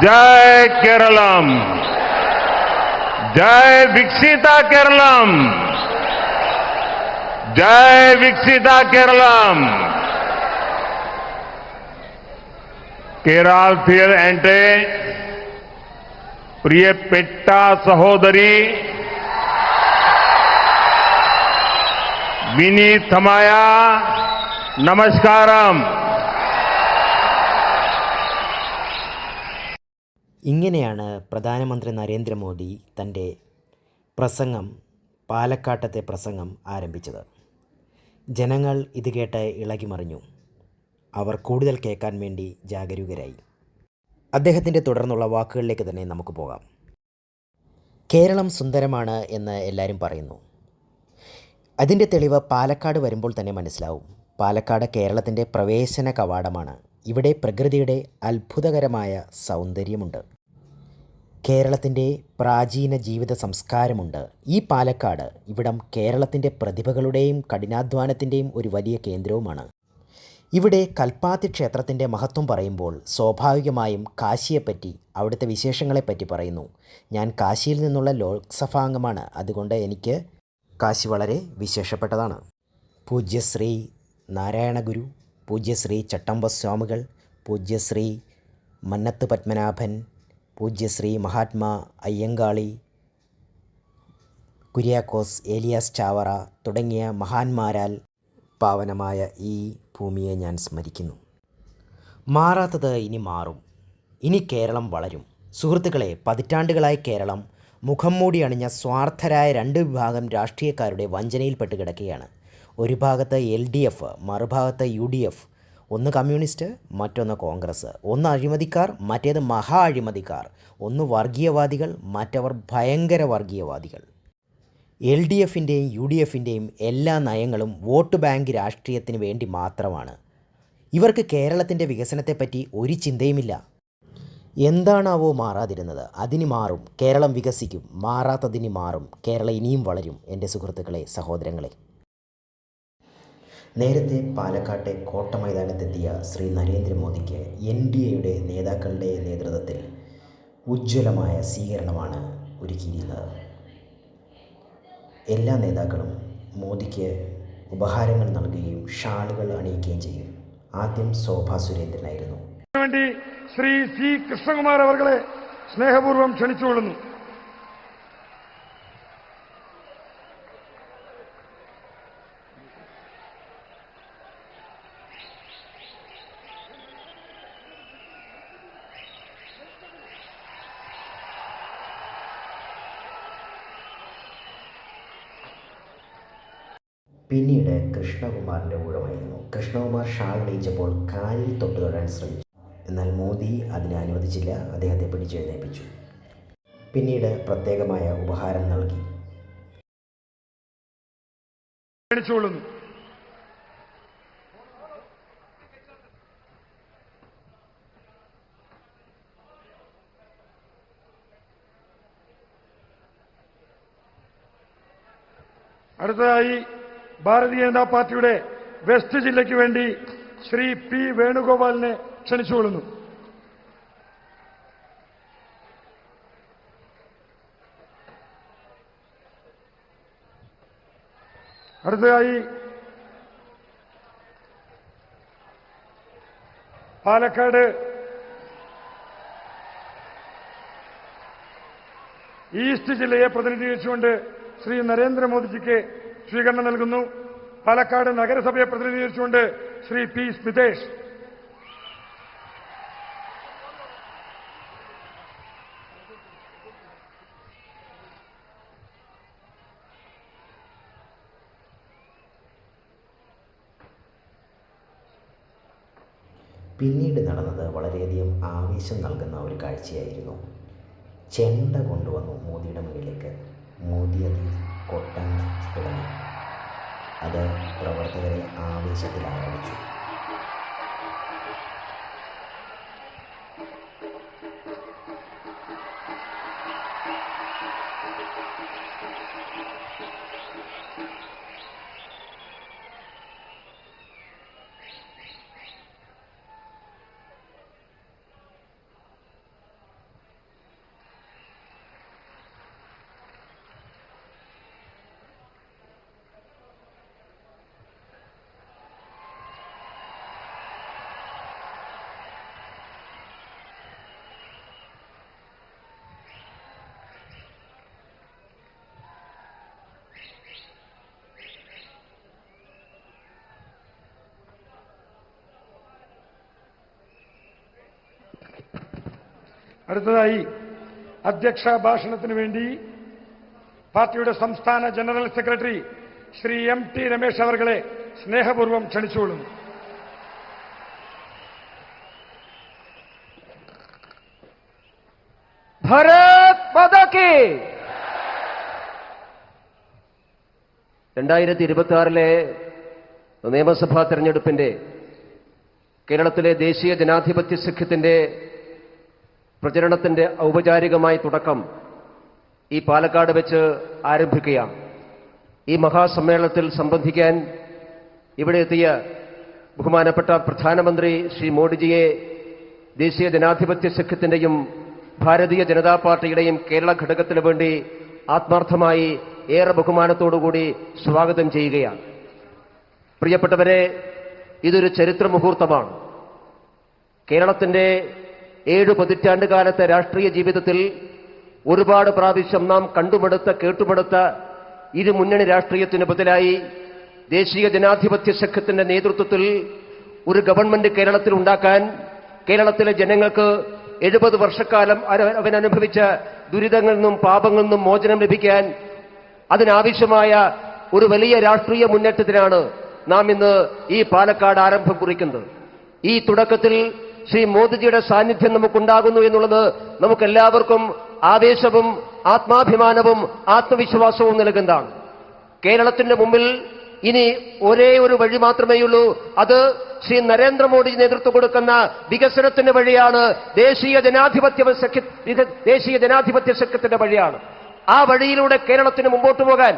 जय केरलम, जय विकसिता केरलम, जय विकसिता केरलम. केरळतील एंटे प्रिय पेट्टा सहोदरी विनीतमया നമസ്കാരം. ഇങ്ങനെയാണ് പ്രധാനമന്ത്രി നരേന്ദ്രമോദി തൻ്റെ പാലക്കാട്ടത്തെ പ്രസംഗം ആരംഭിച്ചത്. ജനങ്ങൾ ഇത് കേട്ട് ഇളകിമറിഞ്ഞു. അവർ കൂടുതൽ കേൾക്കാൻ വേണ്ടി ജാഗരൂകരായി. അദ്ദേഹത്തിൻ്റെ തുടർന്നുള്ള വാക്കുകളിലേക്ക് തന്നെ നമുക്ക് പോകാം. കേരളം സുന്ദരമാണ് എന്ന് എല്ലാവരും പറയുന്നു. അതിൻ്റെ തെളിവ് പാലക്കാട് വരുമ്പോൾ തന്നെ മനസ്സിലാവും. പാലക്കാട് കേരളത്തിൻ്റെ പ്രവേശന കവാടമാണ്. ഇവിടെ പ്രകൃതിയുടെ അത്ഭുതകരമായ സൗന്ദര്യമുണ്ട്. കേരളത്തിൻ്റെ പ്രാചീന ജീവിത സംസ്കാരമുണ്ട്. ഈ പാലക്കാട് ഇവിടം കേരളത്തിൻ്റെ പ്രതിഭകളുടെയും കഠിനാധ്വാനത്തിൻ്റെയും ഒരു വലിയ കേന്ദ്രവുമാണ്. ഇവിടെ കൽപ്പാത്തി ക്ഷേത്രത്തിൻ്റെ മഹത്വം പറയുമ്പോൾ സ്വാഭാവികമായും കാശിയെപ്പറ്റി, അവിടുത്തെ വിശേഷങ്ങളെപ്പറ്റി പറയുന്നു. ഞാൻ കാശിയിൽ നിന്നുള്ള ലോക്സഭാംഗമാണ്. അതുകൊണ്ട് എനിക്ക് കാശി വളരെ വിശേഷപ്പെട്ടതാണ്. പൂജ്യശ്രീ നാരായണഗുരു, പൂജ്യശ്രീ ചട്ടമ്പസ്വാമികൾ, പൂജ്യശ്രീ മന്നത്ത് പത്മനാഭൻ, പൂജ്യശ്രീ മഹാത്മാ അയ്യങ്കാളി, കുര്യാക്കോസ് ഏലിയാസ് ചാവറ തുടങ്ങിയ മഹാന്മാരാൽ പാവനമായ ഈ ഭൂമിയെ ഞാൻ സ്മരിക്കുന്നു. മാറാത്തത് ഇനി മാറും. ഇനി കേരളം വളരും. സുഹൃത്തുക്കളെ, പതിറ്റാണ്ടുകളായി കേരളം മുഖം മൂടി അണിഞ്ഞ സ്വാർത്ഥരായ രണ്ട് വിഭാഗം രാഷ്ട്രീയക്കാരുടെ വഞ്ചനയിൽപ്പെട്ട് കിടക്കുകയാണ്. ഒരു ഭാഗത്ത് LDF, മറുഭാഗത്ത് UDF. ഒന്ന് കമ്മ്യൂണിസ്റ്റ്, മറ്റൊന്ന് കോൺഗ്രസ്. ഒന്ന് അഴിമതിക്കാർ, മറ്റേത് മഹാ അഴിമതിക്കാർ. ഒന്ന് വർഗീയവാദികൾ, മറ്റവർ ഭയങ്കര വർഗീയവാദികൾ. LDFൻ്റെയും UDFൻ്റെയും എല്ലാ നയങ്ങളും വോട്ട് ബാങ്ക് രാഷ്ട്രീയത്തിന് വേണ്ടി മാത്രമാണ്. ഇവർക്ക് കേരളത്തിൻ്റെ വികസനത്തെപ്പറ്റി ഒരു ചിന്തയുമില്ല. എന്താണാവോ മാറാതിരുന്നത്? അതിന് മാറും. കേരളം വികസിക്കും. മാറാത്തതിന് മാറും. കേരളം ഇനിയും വളരും. എൻ്റെ സുഹൃത്തുക്കളെ, സഹോദരങ്ങളെ, നേരത്തെ പാലക്കാട്ടെ കോട്ട മൈതാനത്തെത്തിയ ശ്രീ നരേന്ദ്രമോദിക്ക് NDAയുടെ നേതാക്കളുടെ നേതൃത്വത്തിൽ ഉജ്ജ്വലമായ സ്വീകരണമാണ് ഒരുക്കിയിരുന്നത്. എല്ലാ നേതാക്കളും മോദിക്ക് ഉപഹാരങ്ങൾ നൽകുകയും ഷാളുകൾ അണിയിക്കുകയും ചെയ്യും. ആദ്യം ശോഭാ സുരേന്ദ്രനായിരുന്നു. വേണ്ടി ശ്രീ C. കൃഷ്ണകുമാർ അവർകളെ സ്നേഹപൂർവ്വം ക്ഷണിച്ചുകൊള്ളുന്നു. പിന്നീട് കൃഷ്ണകുമാറിൻ്റെ ഊഴമായിരുന്നു. കൃഷ്ണകുമാർ ഷാൾ അണിയിച്ചപ്പോൾ കാലിൽ തൊടാൻ ശ്രമിച്ചു. എന്നാൽ മോദി അതിനെ അനുവദിച്ചില്ല. അദ്ദേഹത്തെ പിടിച്ചെഴുന്നേൽപ്പിച്ചു. പിന്നീട് പ്രത്യേകമായ ഉപഹാരം നൽകി. അടുത്തതായി ഭാരതീയ ജനതാ പാർട്ടിയുടെ വെസ്റ്റ് ജില്ലയ്ക്ക് വേണ്ടി ശ്രീ P. വേണുഗോപാലിനെ ക്ഷണിച്ചുകൊള്ളുന്നു. അടുത്തതായി പാലക്കാട് ഈസ്റ്റ് ജില്ലയെ പ്രതിനിധീകരിച്ചുകൊണ്ട് ശ്രീ നരേന്ദ്രമോദിജിക്ക് സ്വീകരണം നൽകുന്നു. പാലക്കാട് നഗരസഭയെ പ്രതിനിധീകരിച്ചുകൊണ്ട് ശ്രീ P. സ്മിതേഷ്. പിന്നീട് നടന്നത് വളരെയധികം ആവേശം നൽകുന്ന ഒരു കാഴ്ചയായിരുന്നു. ചെണ്ട കൊണ്ടുവന്നു മോദിയുടെ മുന്നിലേക്ക്. മോദി അതിൽ കൊട്ടാൻ തുടങ്ങി. അത് പ്രവർത്തകരെ ആവേശത്തിൽ ആരംഭിച്ചു. അടുത്തതായി അധ്യക്ഷ ഭാഷണത്തിന് വേണ്ടി പാർട്ടിയുടെ സംസ്ഥാന general secretary Shri MT Ramesh അവർകളെ സ്നേഹപൂർവ്വം ക്ഷണിച്ചുകൊള്ളുന്നു. ഭാരത് മാതാ കി 2026 നിയമസഭാ തെരഞ്ഞെടുപ്പിന്റെ കേരളത്തിലെ ദേശീയ ജനാധിപത്യ സഖ്യത്തിന്റെ പ്രചരണത്തിന്റെ ഔപചാരികമായ തുടക്കം ഈ പാലക്കാട് വെച്ച് ആരംഭിക്കുകയാണ്. ഈ മഹാസമ്മേളനത്തിൽ സംബന്ധിക്കാൻ ഇവിടെ എത്തിയ ബഹുമാനപ്പെട്ട പ്രധാനമന്ത്രി ശ്രീ മോഡിജിയെ ദേശീയ ജനാധിപത്യ സഖ്യത്തിന്റെയും ഭാരതീയ ജനതാ പാർട്ടിയുടെയും കേരള ഘടകത്തിനു വേണ്ടി ആത്മാർത്ഥമായി ഏറെ ബഹുമാനത്തോടുകൂടി സ്വാഗതം ചെയ്യുകയാണ്. പ്രിയപ്പെട്ടവരെ, ഇതൊരു ചരിത്ര മുഹൂർത്തമാണ്. കേരളത്തിന്റെ 7 പതിറ്റാണ്ടുകാലത്തെ രാഷ്ട്രീയ ജീവിതത്തിൽ ഒരുപാട് പ്രാവശ്യം നാം കണ്ടുമടുത്ത കേട്ടുമടുത്ത ഇരു മുന്നണി രാഷ്ട്രീയത്തിന് ബദലായി ദേശീയ ജനാധിപത്യ സഖ്യത്തിന്റെ നേതൃത്വത്തിൽ ഒരു ഗവൺമെന്റ് കേരളത്തിൽ ഉണ്ടാക്കാൻ കേരളത്തിലെ ജനങ്ങൾക്ക് 70 വർഷക്കാലം അവനനുഭവിച്ച ദുരിതങ്ങളിൽ നിന്നും പാപങ്ങളിൽ നിന്നും മോചനം ലഭിക്കാൻ അതിനാവശ്യമായ ഒരു വലിയ രാഷ്ട്രീയ മുന്നേറ്റത്തിനാണ് നാം ഇന്ന് ഈ പാലക്കാട് ആരംഭം കുറിക്കുന്നത്. ഈ തുടക്കത്തിൽ ശ്രീ മോദിജിയുടെ സാന്നിധ്യം നമുക്കുണ്ടാകുന്നു എന്നുള്ളത് നമുക്കെല്ലാവർക്കും ആവേശവും ആത്മാഭിമാനവും ആത്മവിശ്വാസവും നൽകുന്നതാണ്. കേരളത്തിന്റെ മുമ്പിൽ ഇനി ഒരേ ഒരു വഴി മാത്രമേയുള്ളൂ. അത് ശ്രീ നരേന്ദ്രമോദി നേതൃത്വം കൊടുക്കുന്ന വികസനത്തിന്റെ വഴിയാണ്. ദേശീയ ജനാധിപത്യ സഖ്യത്തിന്റെ വഴിയാണ്. ആ വഴിയിലൂടെ കേരളത്തിന് മുമ്പോട്ട് പോകാൻ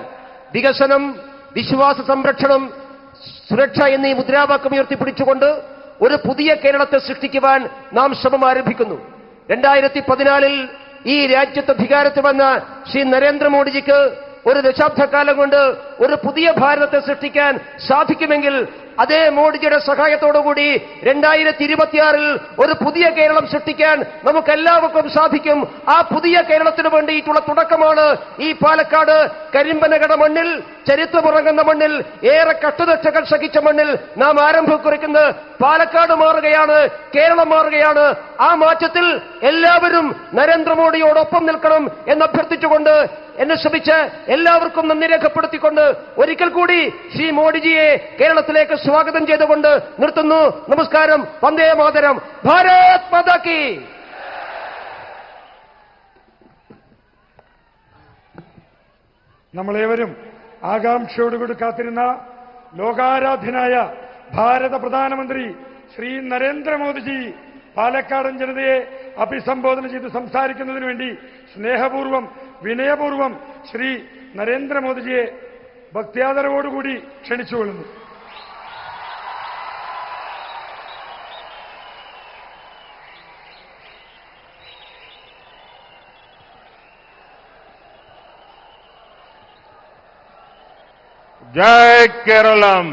വികസനം, വിശ്വാസ സംരക്ഷണം, സുരക്ഷ എന്നീ മുദ്രാവാക്യം ഉയർത്തിപ്പിടിച്ചുകൊണ്ട് ഒരു പുതിയ കേരളത്തെ സൃഷ്ടിക്കുവാൻ നാം ശ്രമം ആരംഭിക്കുന്നു. 2014 ഈ രാജ്യത്ത് അധികാരത്തിൽ വന്ന ശ്രീ നരേന്ദ്രമോദിജിക്ക് ഒരു ദശാബ്ദക്കാലം കൊണ്ട് ഒരു പുതിയ ഭാരതത്തെ സൃഷ്ടിക്കാൻ സാധിക്കുമെങ്കിൽ അതേ മോഡിജിയുടെ സഹായത്തോടുകൂടി 2026 ഒരു പുതിയ കേരളം സൃഷ്ടിക്കാൻ നമുക്കെല്ലാവർക്കും സാധിക്കും. ആ പുതിയ കേരളത്തിന് വേണ്ടിയിട്ടുള്ള തുടക്കമാണ് ഈ പാലക്കാട് കരിമ്പനകട മണ്ണിൽ, ചരിത്രമുറങ്ങുന്ന മണ്ണിൽ, ഏറെ കഷ്ടതകൾ സഹിച്ച മണ്ണിൽ നാം ആരംഭം കുറിക്കുന്നത്. പാലക്കാട് മാറുകയാണ്, കേരളം മാറുകയാണ്. ആ മാറ്റത്തിൽ എല്ലാവരും നരേന്ദ്രമോദിയോടൊപ്പം നിൽക്കണം എന്ന് അഭ്യർത്ഥിച്ചുകൊണ്ട് എന്നെ ശ്രമിച്ച് എല്ലാവർക്കും നന്ദി രേഖപ്പെടുത്തിക്കൊണ്ട് ഒരിക്കൽ കൂടി ശ്രീ മോഡിജിയെ കേരളത്തിലേക്ക് സ്വാഗതം ചെയ്തുകൊണ്ട് നിർത്തുന്നു. നമസ്കാരം. വന്ദേ മാതരം. ഭാരത് മാതാ കി. നമ്മളേവരും ആകാംക്ഷയോടുകൂടി കാത്തിരുന്ന ലോകാരാധ്യനായ ഭാരത പ്രധാനമന്ത്രി ശ്രീ നരേന്ദ്രമോദിജി പാലക്കാടൻ ജനതയെ അഭിസംബോധന ചെയ്ത് സംസാരിക്കുന്നതിന് വേണ്ടി സ്നേഹപൂർവ്വം വിനയപൂർവ്വം ശ്രീ നരേന്ദ്രമോദിജിയെ ഭക്ത്യാദരവോടുകൂടി ക്ഷണിച്ചുകൊള്ളുന്നു. जय केरलम।